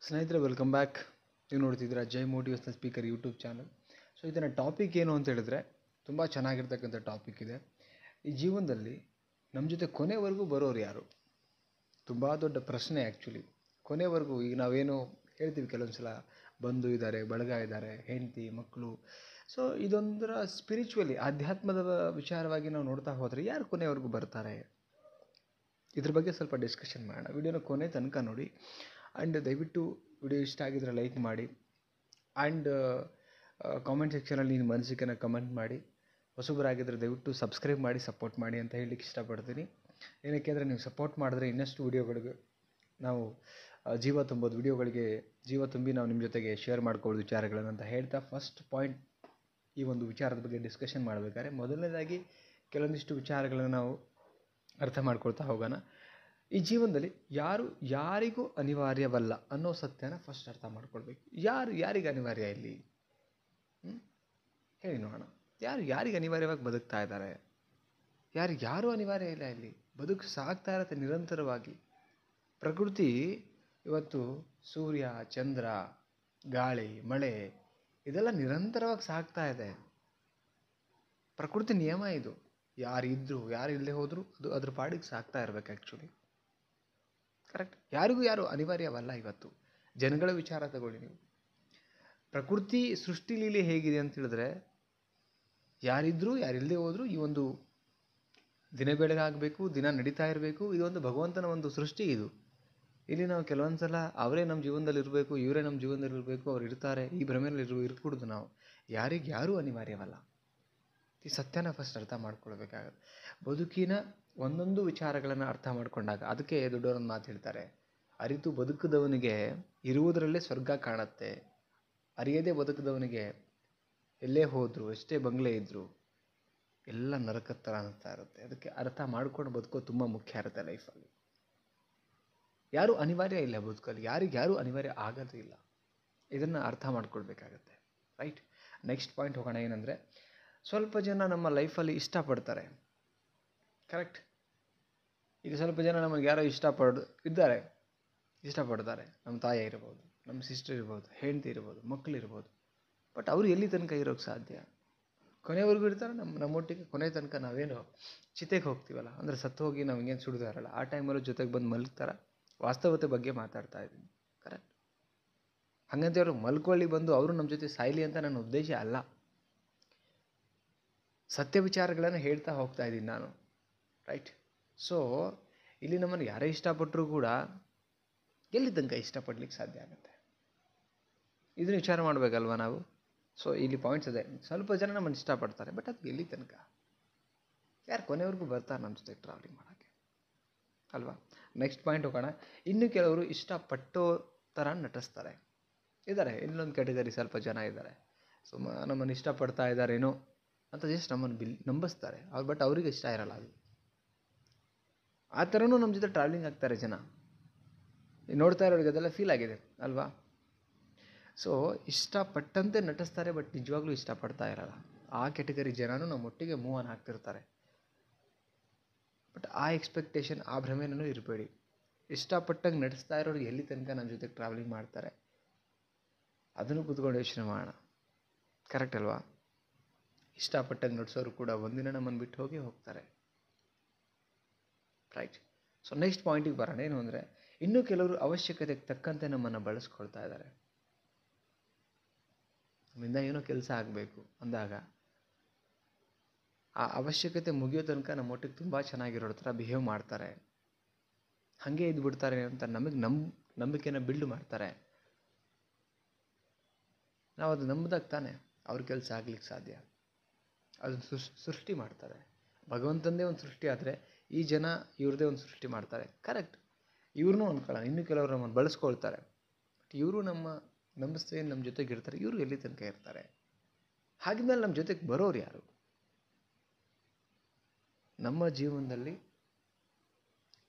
ಸ್ನೇಹಿತರೆ, welcome back. ನೀವು ನೋಡ್ತಿದ್ದೀರಾ Jai motivational speaker YouTube channel. So ಇದನ್ನು ಟಾಪಿಕ್ ಏನು ಅಂತ ಹೇಳಿದ್ರೆ ತುಂಬ ಚೆನ್ನಾಗಿರ್ತಕ್ಕಂಥ ಟಾಪಿಕ್ ಇದೆ. ಈ ಜೀವನದಲ್ಲಿ ನಮ್ಮ ಜೊತೆ ಕೊನೆವರೆಗೂ ಬರೋರು ಯಾರು? ತುಂಬ ದೊಡ್ಡ ಪ್ರಶ್ನೆ ಆ್ಯಕ್ಚುಲಿ. ಕೊನೆವರೆಗೂ ಈಗ ನಾವೇನು ಹೇಳ್ತೀವಿ, ಕೆಲವೊಂದು ಸಲ ಬಂಧು ಇದ್ದಾರೆ, ಬಳಗ ಇದ್ದಾರೆ, ಹೆಂಡತಿ, ಮಕ್ಕಳು. ಸೊ ಇದೊಂಥರ ಸ್ಪಿರಿಚುವಲಿ ಆಧ್ಯಾತ್ಮದ ವಿಚಾರವಾಗಿ ನಾವು ನೋಡ್ತಾ ಹೋದರೆ ಯಾರು ಕೊನೆವರೆಗೂ ಬರ್ತಾರೆ? ಇದ್ರ ಬಗ್ಗೆ ಸ್ವಲ್ಪ ಡಿಸ್ಕಷನ್ ಮಾಡೋಣ. ವಿಡಿಯೋನ ಕೊನೆ ತನಕ ನೋಡಿ. ಆ್ಯಂಡ್ ದಯವಿಟ್ಟು ವಿಡಿಯೋ ಇಷ್ಟ ಆಗಿದ್ರೆ ಲೈಕ್ ಮಾಡಿ. ಆ್ಯಂಡ್ ಕಾಮೆಂಟ್ ಸೆಕ್ಷನಲ್ಲಿ ನಿಮ್ಮ ಮನಸ್ಸಿಗೆ ಕಮೆಂಟ್ ಮಾಡಿ. ಹೊಸಬರಾಗಿದ್ದರೆ ದಯವಿಟ್ಟು ಸಬ್ಸ್ಕ್ರೈಬ್ ಮಾಡಿ, ಸಪೋರ್ಟ್ ಮಾಡಿ ಅಂತ ಹೇಳಲಿಕ್ಕೆ ಇಷ್ಟಪಡ್ತೀನಿ. ಏನಕ್ಕೆ ಅಂದರೆ ನೀವು ಸಪೋರ್ಟ್ ಮಾಡಿದ್ರೆ ಇನ್ನಷ್ಟು ವೀಡಿಯೋಗಳಿಗೆ ನಾವು ಜೀವ ತುಂಬೋದು, ವೀಡಿಯೋಗಳಿಗೆ ಜೀವ ತುಂಬಿ ನಾವು ನಿಮ್ಮ ಜೊತೆಗೆ ಶೇರ್ ಮಾಡ್ಕೊಳ್ಳೋದು ವಿಚಾರಗಳನ್ನು ಅಂತ ಹೇಳ್ತಾ, ಫಸ್ಟ್ ಪಾಯಿಂಟ್ ಈ ಒಂದು ವಿಚಾರದ ಬಗ್ಗೆ ಡಿಸ್ಕಷನ್ ಮಾಡಬೇಕಾದ್ರೆ ಮೊದಲನೇದಾಗಿ ಕೆಲವೊಂದಿಷ್ಟು ವಿಚಾರಗಳನ್ನು ನಾವು ಅರ್ಥ ಮಾಡ್ಕೊಳ್ತಾ ಹೋಗೋಣ. ಈ ಜೀವನದಲ್ಲಿ ಯಾರಿಗೂ ಅನಿವಾರ್ಯವಲ್ಲ ಅನ್ನೋ ಸತ್ಯನ ಫಸ್ಟ್ ಅರ್ಥ ಮಾಡ್ಕೊಳ್ಬೇಕು. ಯಾರಿಗೆ ಅನಿವಾರ್ಯ ಇಲ್ಲಿ? ಹೇಳಿ ನೋಡೋಣ. ಯಾರಿಗೆ ಅನಿವಾರ್ಯವಾಗಿ ಬದುಕ್ತಾ ಇದ್ದಾರೆ? ಯಾರೂ ಅನಿವಾರ್ಯ ಇಲ್ಲ ಇಲ್ಲಿ. ಬದುಕು ಸಾಗ್ತಾ ಇರತ್ತೆ ನಿರಂತರವಾಗಿ. ಪ್ರಕೃತಿ ಇವತ್ತು ಸೂರ್ಯ, ಚಂದ್ರ, ಗಾಳಿ, ಮಳೆ ಇದೆಲ್ಲ ನಿರಂತರವಾಗಿ ಸಾಗ್ತಾ ಇದೆ. ಪ್ರಕೃತಿ ನಿಯಮ ಇದು. ಯಾರಿದ್ದರೂ ಯಾರು ಇಲ್ಲದೆ ಹೋದರೂ ಅದು ಅದ್ರ ಪಾಡಿಗೆ ಸಾಗ್ತಾ ಇರಬೇಕು ಆ್ಯಕ್ಚುಲಿ. ಕರೆಕ್ಟ್. ಯಾರು ಅನಿವಾರ್ಯವಲ್ಲ. ಇವತ್ತು ಜನಗಳ ವಿಚಾರ ತಗೊಳ್ಳಿ ನೀವು. ಪ್ರಕೃತಿ ಸೃಷ್ಟಿ ಲೀಲೆ ಹೇಗಿದೆ ಅಂತ ಹೇಳಿದ್ರೆ, ಯಾರಿದ್ದರೂ ಯಾರಿಲ್ಲದೆ ಹೋದರೂ ಈ ಒಂದು ದಿನ ಬೆಳಗಾಗಬೇಕು, ದಿನ ನಡೀತಾ ಇರಬೇಕು. ಇದೊಂದು ಭಗವಂತನ ಒಂದು ಸೃಷ್ಟಿ ಇದು. ಇಲ್ಲಿ ನಾವು ಕೆಲವೊಂದು ಸಲ ಅವರೇ ನಮ್ಮ ಜೀವನದಲ್ಲಿ ಇರಬೇಕು, ಇವರೇ ನಮ್ಮ ಜೀವನದಲ್ಲಿ ಇರಬೇಕು, ಅವ್ರು ಇರ್ತಾರೆ, ಈ ಭ್ರಮೆಯಲ್ಲಿ ಇರ್ಕೂಡ್ದು ನಾವು. ಯಾರೂ ಅನಿವಾರ್ಯವಲ್ಲ. ಈ ಸತ್ಯನ ಫಸ್ಟ್ ಅರ್ಥ ಮಾಡ್ಕೊಳ್ಬೇಕಾಗತ್ತೆ. ಬದುಕಿನ ಒಂದೊಂದು ವಿಚಾರಗಳನ್ನು ಅರ್ಥ ಮಾಡಿಕೊಂಡಾಗ, ಅದಕ್ಕೆ ದೊಡ್ಡವರೊಂದು ಮಾತು ಹೇಳ್ತಾರೆ, ಅರಿತು ಬದುಕಿದವನಿಗೆ ಇರುವುದರಲ್ಲೇ ಸ್ವರ್ಗ ಕಾಣುತ್ತೆ, ಅರಿಯದೇ ಬದುಕಿದವನಿಗೆ ಎಲ್ಲೇ ಹೋದರೂ, ಎಷ್ಟೇ ಬಂಗ್ಲೆ ಇದ್ದರೂ ಎಲ್ಲ ನರಕದ ಥರ ಅನಿಸ್ತಾ ಇರುತ್ತೆ. ಅದಕ್ಕೆ ಅರ್ಥ ಮಾಡ್ಕೊಂಡು ಬದುಕೋದು ತುಂಬ ಮುಖ್ಯ ಇರುತ್ತೆ ಲೈಫಲ್ಲಿ. ಯಾರೂ ಅನಿವಾರ್ಯ ಇಲ್ಲ ಬದುಕಲ್ಲಿ, ಯಾರು ಅನಿವಾರ್ಯ ಆಗೋದು ಇಲ್ಲ. ಇದನ್ನು ಅರ್ಥ ಮಾಡ್ಕೊಳ್ಬೇಕಾಗತ್ತೆ. ರೈಟ್. ನೆಕ್ಸ್ಟ್ ಪಾಯಿಂಟ್ ಹೋಗೋಣ. ಏನಂದರೆ, ಸ್ವಲ್ಪ ಜನ ನಮ್ಮ ಲೈಫಲ್ಲಿ ಇಷ್ಟಪಡ್ತಾರೆ. ಕರೆಕ್ಟ್. ಈಗ ಸ್ವಲ್ಪ ಜನ ನಮಗೆ ಯಾರೋ ಇಷ್ಟಪಡ್ತಾರೆ. ನಮ್ಮ ತಾಯಿ ಇರ್ಬೋದು, ನಮ್ಮ ಸಿಸ್ಟರ್ ಇರ್ಬೋದು, ಹೆಂಡತಿ ಇರ್ಬೋದು, ಮಕ್ಕಳಿರ್ಬೋದು. ಬಟ್ ಅವರು ಎಲ್ಲಿ ತನಕ ಇರೋಕ್ಕೆ ಸಾಧ್ಯ? ಕೊನೆವರೆಗೂ ಇರ್ತಾರೆ ನಮ್ಮೊಟ್ಟಿಗೆ. ಕೊನೆ ತನಕ ನಾವೇನು ಚಿತೆಗೆ ಹೋಗ್ತೀವಲ್ಲ, ಅಂದರೆ ಸತ್ತು ಹೋಗಿ ನಮಗೇನು ಸುಡಿದಾರಲ್ಲ, ಆ ಟೈಮಲ್ಲೂ ಜೊತೆಗೆ ಬಂದು ಮಲಗ್ತಾರೆ. ವಾಸ್ತವತೆ ಬಗ್ಗೆ ಮಾತಾಡ್ತಾ ಇದ್ದೀನಿ. ಕರೆಕ್ಟ್. ಹಾಗಂತ ಅವರು ಮಲ್ಕೊಳ್ಳಿ ಬಂದು ಅವರು ನಮ್ಮ ಜೊತೆ ಸಾಯಲಿ ಅಂತ ನನ್ನ ಉದ್ದೇಶ ಅಲ್ಲ. ಸತ್ಯ ವಿಚಾರಗಳನ್ನು ಹೇಳ್ತಾ ಹೋಗ್ತಾ ಇದ್ದೀನಿ ನಾನು. ರೈಟ್. ಸೊ ಇಲ್ಲಿ ನಮ್ಮನ್ನು ಯಾರೇ ಇಷ್ಟಪಟ್ಟರೂ ಕೂಡ ಎಲ್ಲಿ ತನಕ ಇಷ್ಟಪಡ್ಲಿಕ್ಕೆ ಸಾಧ್ಯ ಆಗುತ್ತೆ? ಇದನ್ನು ವಿಚಾರ ಮಾಡಬೇಕಲ್ವ ನಾವು. ಸೊ ಇಲ್ಲಿ ಪಾಯಿಂಟ್ಸ್ ಇದೆ. ಸ್ವಲ್ಪ ಜನ ನಮ್ಮನ್ನು ಇಷ್ಟಪಡ್ತಾರೆ, ಬಟ್ ಅದು ಎಲ್ಲಿ ತನಕ? ಯಾರು ಕೊನೆವರೆಗೂ ಬರ್ತಾರೆ ನಮ್ಮ ಜೊತೆ ಟ್ರಾವೆಲಿಂಗ್ ಮಾಡೋಕ್ಕೆ ಅಲ್ವಾ? ನೆಕ್ಸ್ಟ್ ಪಾಯಿಂಟ್ ಹೋಗೋಣ. ಇನ್ನು ಕೆಲವರು ಇಷ್ಟಪಟ್ಟೋ ಥರ ನಟಿಸ್ತಾರೆ. ಇದ್ದಾರೆ, ಇನ್ನೊಂದು ಕ್ಯಾಟಗರಿ ಸ್ವಲ್ಪ ಜನ ಇದ್ದಾರೆ. ಸೊ ನಮ್ಮನ್ನು ಇಷ್ಟಪಡ್ತಾ ಇದ್ದಾರೇನೋ ಅಂತ ಜಸ್ಟ್ ನಮ್ಮನ್ನು ನಂಬಿಸ್ತಾರೆ. ಬಟ್ ಅವರಿಗೆ ಇಷ್ಟ ಇರಲ್ಲ ಅದು. ಆ ಥರನೂ ನಮ್ಮ ಜೊತೆ ಟ್ರಾವೆಲಿಂಗ್ ಆಗ್ತಾರೆ ಜನ. ನೋಡ್ತಾ ಇರೋರಿಗೆ ಅದೆಲ್ಲ ಫೀಲ್ ಆಗಿದೆ ಅಲ್ವಾ? ಸೊ ಇಷ್ಟಪಟ್ಟಂತೆ ನಟಿಸ್ತಾರೆ, ಬಟ್ ನಿಜವಾಗ್ಲೂ ಇಷ್ಟಪಡ್ತಾ ಇರಲ್ಲ. ಆ ಕ್ಯಾಟಗರಿ ಜನನೂ ನಮ್ಮೊಟ್ಟಿಗೆ ಮೂವ್ ಆನ್ ಆಗ್ತಿರ್ತಾರೆ. ಬಟ್ ಆ ಎಕ್ಸ್ಪೆಕ್ಟೇಷನ್, ಆ ಭ್ರಮೆನೂ ಇರಬೇಡಿ. ಇಷ್ಟಪಟ್ಟಂಗೆ ನಡೆಸ್ತಾ ಇರೋರು ಎಲ್ಲಿ ತನಕ ನನ್ನ ಜೊತೆ ಟ್ರಾವೆಲಿಂಗ್ ಮಾಡ್ತಾರೆ ಅದನ್ನು ಕೂತ್ಕೊಂಡು ಯೋಚನೆ ಮಾಡೋಣ. ಕರೆಕ್ಟ್ ಅಲ್ವಾ? ಇಷ್ಟಪಟ್ಟಂಗೆ ನಡೆಸೋರು ಕೂಡ ಒಂದಿನ ನಮ್ಮನ್ನು ಬಿಟ್ಟು ಹೋಗ್ತಾರೆ. ರೈಟ್. ಸೊ ನೆಕ್ಸ್ಟ್ ಪಾಯಿಂಟಿಗೆ ಬರೋಣ. ಏನು ಅಂದರೆ, ಇನ್ನೂ ಕೆಲವರು ಅವಶ್ಯಕತೆಗೆ ತಕ್ಕಂತೆ ನಮ್ಮನ್ನು ಬಳಸ್ಕೊಳ್ತಾ ಇದ್ದಾರೆ. ನಮ್ಮಿಂದ ಏನೋ ಕೆಲಸ ಆಗಬೇಕು ಅಂದಾಗ ಆ ಅವಶ್ಯಕತೆ ಮುಗಿಯೋ ತನಕ ನಮ್ಮೊಟ್ಟಿಗೆ ತುಂಬ ಚೆನ್ನಾಗಿರೋ ಥರ ಬಿಹೇವ್ ಮಾಡ್ತಾರೆ. ಹಾಗೆ ಇದ್ಬಿಡ್ತಾರೆ ಅಂತ ನಮಗೆ ನಂಬಿಕೆನ ಬಿಲ್ಡ್ ಮಾಡ್ತಾರೆ. ನಾವು ಅದು ನಂಬಿದಾಗ ತಾನೆ ಅವ್ರ ಕೆಲಸ ಆಗ್ಲಿಕ್ಕೆ ಸಾಧ್ಯ. ಅದನ್ನು ಸೃಷ್ಟಿ ಮಾಡ್ತಾರೆ. ಭಗವಂತಂದೇ ಒಂದು ಸೃಷ್ಟಿ ಆದರೆ ಈ ಜನ ಇವ್ರದ್ದೇ ಒಂದು ಸೃಷ್ಟಿ ಮಾಡ್ತಾರೆ. ಕರೆಕ್ಟ್. ಇವ್ರನ್ನೂ ಅಂದ್ಕೊಳ್ಳೋಣ. ಇನ್ನು ಕೆಲವರು ನಮ್ಮನ್ನು ಬಳಸ್ಕೊಳ್ತಾರೆ. ಬಟ್ ಇವರು ನಂಬಿಸ್ತೇ ನಮ್ಮ ಜೊತೆಗೆ ಇರ್ತಾರೆ. ಇವರು ಎಲ್ಲಿ ತನಕ ಇರ್ತಾರೆ? ಹಾಗಿದ್ಮೇಲೆ ನಮ್ಮ ಜೊತೆಗೆ ಬರೋರು ಯಾರು? ನಮ್ಮ ಜೀವನದಲ್ಲಿ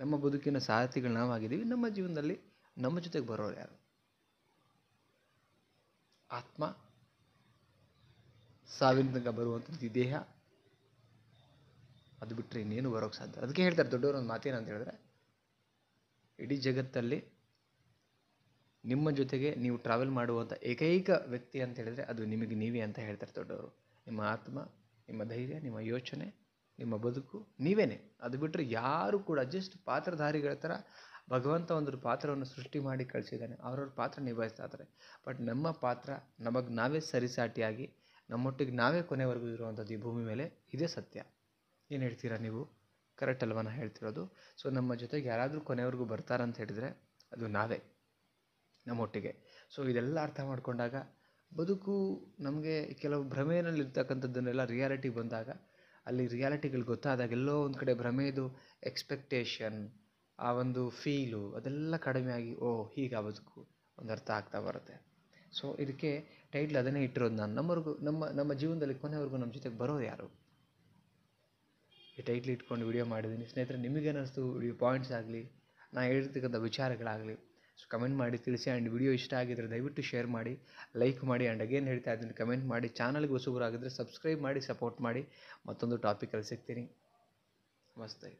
ನಮ್ಮ ಬದುಕಿನ ಸಾರಥಿಗಳು ನಾವಾಗಿದ್ದೀವಿ. ನಮ್ಮ ಜೀವನದಲ್ಲಿ ನಮ್ಮ ಜೊತೆಗೆ ಬರೋರು ಯಾರು? ಆತ್ಮ, ಸಾವಿನ ತನಕ ಬರುವಂಥದ್ದು ಈ ದೇಹ. ಅದು ಬಿಟ್ಟರೆ ಇನ್ನೇನು ಬರೋಕ್ಕೆ ಸಾಧ್ಯ? ಅದಕ್ಕೆ ಹೇಳ್ತಾರೆ ದೊಡ್ಡವರು ಒಂದು ಮಾತೇನಂತ ಹೇಳಿದ್ರೆ, ಇಡೀ ಜಗತ್ತಲ್ಲಿ ನಿಮ್ಮ ಜೊತೆಗೆ ನೀವು ಟ್ರಾವೆಲ್ ಮಾಡುವಂಥ ಏಕೈಕ ವ್ಯಕ್ತಿ ಅಂತ ಹೇಳಿದರೆ ಅದು ನಿಮಗೆ ನೀವೇ ಅಂತ ಹೇಳ್ತಾರೆ ದೊಡ್ಡವರು. ನಿಮ್ಮ ಆತ್ಮ, ನಿಮ್ಮ ಧೈರ್ಯ, ನಿಮ್ಮ ಯೋಚನೆ, ನಿಮ್ಮ ಬದುಕು ನೀವೇನೆ. ಅದು ಬಿಟ್ಟರೆ ಯಾರು ಕೂಡ ಜಸ್ಟ್ ಪಾತ್ರಧಾರಿಗಳ ಥರ ಭಗವಂತ ಒಂದು ಪಾತ್ರವನ್ನು ಸೃಷ್ಟಿ ಮಾಡಿ ಕಳಿಸಿದ್ದಾನೆ, ಅವ್ರವ್ರ ಪಾತ್ರ ನಿಭಾಯಿಸ್ತಾ ಇದ್ದಾರೆ. ಬಟ್ ನಮ್ಮ ಪಾತ್ರ ನಮಗೆ ನಾವೇ ಸರಿಸಾಟಿಯಾಗಿ ನಮ್ಮೊಟ್ಟಿಗೆ ನಾವೇ ಕೊನೆವರೆಗೂ ಇರುವಂಥದ್ದು ಈ ಭೂಮಿ ಮೇಲೆ. ಇದೇ ಸತ್ಯ. ಏನು ಹೇಳ್ತೀರಾ ನೀವು? ಕರೆಕ್ಟ್ ಅಲ್ವಾ ನಾನು ಹೇಳ್ತಿರೋದು? ಸೊ ನಮ್ಮ ಜೊತೆಗೆ ಯಾರಾದರೂ ಕೊನೆವರೆಗೂ ಬರ್ತಾರಂತ ಹೇಳಿದರೆ ಅದು ನಾವೇ ನಮ್ಮೊಟ್ಟಿಗೆ. ಸೊ ಇದೆಲ್ಲ ಅರ್ಥ ಮಾಡಿಕೊಂಡಾಗ ಬದುಕು ನಮಗೆ ಕೆಲವು ಭ್ರಮೆಯಲ್ಲಿರ್ತಕ್ಕಂಥದ್ದನ್ನೆಲ್ಲ ರಿಯಾಲಿಟಿ ಬಂದಾಗ, ಅಲ್ಲಿ ರಿಯಾಲಿಟಿಗಳು ಗೊತ್ತಾದಾಗ ಎಲ್ಲೋ ಒಂದು ಕಡೆ ಭ್ರಮೆದು ಎಕ್ಸ್ಪೆಕ್ಟೇಷನ್, ಆ ಒಂದು ಫೀಲು ಅದೆಲ್ಲ ಕಡಿಮೆಯಾಗಿ ಓ ಹೀಗೆ ಬದುಕು ಒಂದು ಅರ್ಥ ಆಗ್ತಾ ಬರುತ್ತೆ. ಸೊ ಇದಕ್ಕೆ ಟೈಟ್ಲ್ ಅದನ್ನೇ ಇಟ್ಟಿರೋದು ನಾನು. ನಮ್ಮ ಜೀವನದಲ್ಲಿ ಕೊನೆವರೆಗೂ ನಮ್ಮ ಜೊತೆಗೆ ಬರೋದು ಯಾರು? ಈ ಟೈಟ್ಲ್ ಇಟ್ಕೊಂಡು ವಿಡಿಯೋ ಮಾಡಿದ್ದೀನಿ. ಸ್ನೇಹಿತರೆ, ನಿಮಗೇನಿಸ್ತು ವಿಡಿಯೋ ಪಾಯಿಂಟ್ಸ್ ಆಗಲಿ, ನಾನು ಹೇಳಿರ್ತಕ್ಕಂಥ ವಿಚಾರಗಳಾಗಲಿ, ಸೊ ಕಮೆಂಟ್ ಮಾಡಿ ತಿಳಿಸಿ. ಆ್ಯಂಡ್ ವಿಡಿಯೋ ಇಷ್ಟ ಆಗಿದ್ದರೆ ದಯವಿಟ್ಟು ಶೇರ್ ಮಾಡಿ, ಲೈಕ್ ಮಾಡಿ. ಆ್ಯಂಡ್ ಅಗೇನ್ ಹೇಳ್ತಾ ಇದ್ದೀನಿ, ಕಮೆಂಟ್ ಮಾಡಿ. ಚಾನಲ್ಗೆ ಹೊಸಬರಾಗಿದ್ದರೆ ಸಬ್ಸ್ಕ್ರೈಬ್ ಮಾಡಿ, ಸಪೋರ್ಟ್ ಮಾಡಿ. ಮತ್ತೊಂದು ಟಾಪಿಕಲ್ಲಿ ಸಿಗ್ತೀನಿ. ನಮಸ್ತೆ.